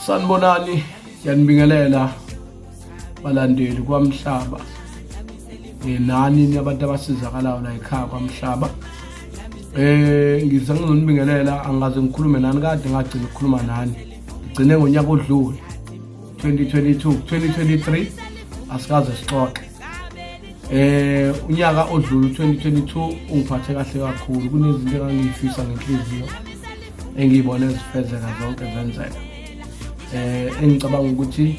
Sanibonani, yanibingelela balandeli kwaMhlaba. Nani abantu abasizakalayo la ekhaya kwaMhlaba. Ngize ngizonibingelela, angaze ngikhulume nani kade ngagcina ukukhuluma nani. Ngigcine ngonyaka odlule 2023 asikaze sixoxe. Unyaka odlule 2022 ungiphathe kahle kakhulu. Kunezinto engangifisa ngenhliziyo engiyibone zifezeka zonke zenzeka. Engicabanga ukuthi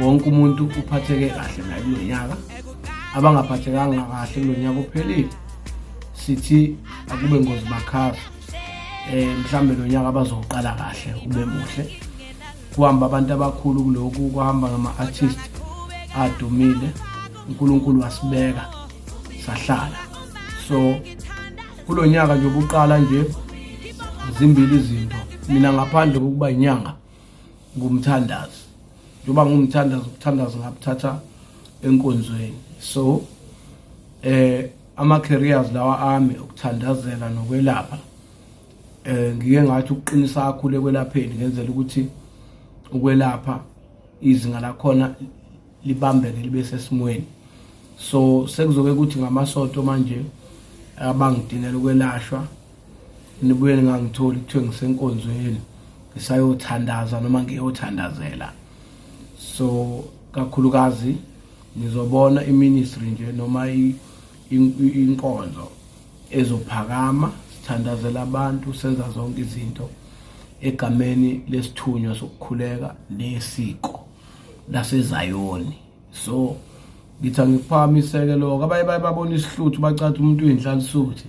wonke umuntu uphatheke kahle naye kulo nyaka. Abangaphathekanga kahle kulo nyaka ophelile sithi akube ngozi bakhaza. Mhlambe lo nyaka bazoqala kahle ube muhle. Kuhamba abantu abakhulu kulokhu, kuhamba ngama-artist adumile. uNkulunkulu wasibeka sahlala. So kulo nyaka nje obuqala nje zimbili izinto. Mina ngaphandle kokuba inyanga ngumthandazi. Njoba ngumthandazi, ukuthandaza ngaphatha enkonzweni. So ama careers lawa ami ukuthandazela nokwelapha, ngike ngathi ukuqinisa kakhulu ekwelapheni ngenzela ukuthi ukwelapha izinga lakhona libambeke libe sesimweni. So sekuzoke ukuthi ngamasonto manje abangidinela ukwelashwa nibuye ngangitholi kuthiwe ngisenkonzweni ngisayothandaza noma ngiyothandazela. So kakhulukazi nizobona iministry nje noma inkonzo ezophakama sithandazela abantu, senza zonke izinto egameni lesithunywa sokukhuleka nesiko laseZayoni. So ngithi ngiphakamiseke lokho abaye babona isihluthu bacathi umuntu uyinhlali suthi.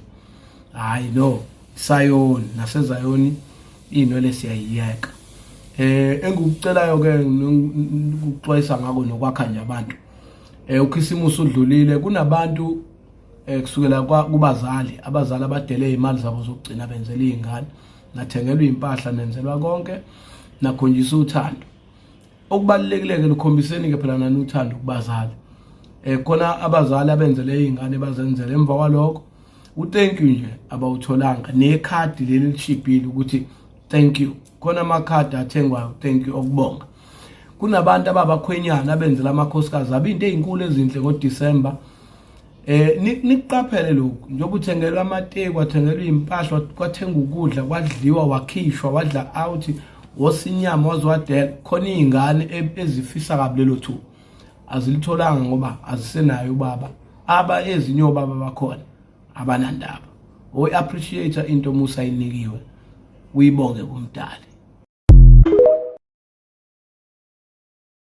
Hayi no, Sayoni naseZayoni inwele siyayiyeka. Engikucelayo ke ukuxwayisa ngako nokwakha nje abantu. UKhisimusi udlulile, kunabantu kusukela kubazali, abazali abadele imali zabo zokugcina benzela izingane, nathengelwa impahla nenzelwa konke, nakhonjisa uthando. Okubalekile ke lokhombiseni ke phela nani uthando kubazali. Khona abazali abenzele izingane bazenzele, emva kwalokho thank you nje abawutholanga nekhadi leli lishibhile ukuthi thank you. Khona amakhadi athengwayo thank you okubonga. Kunabantu ababakhwenyana abenzela amakhosikazi abo into ezinkulu ezinhle ngoDisemba. Niqaphele lokho, njengoba uthengelwa amateki, wathengelwa impahla, kwathenga ukudla, kwadliwa, wakhishwa, wadla out, wosinyama wazwadela. Khona izingane ezifisa kabi lelo thuba azilitholanga ngoba azisenayo ubaba. Ezinye obaba bakhona abanandaba. Appreciate into musa inikiwe, uyibonge kumdali.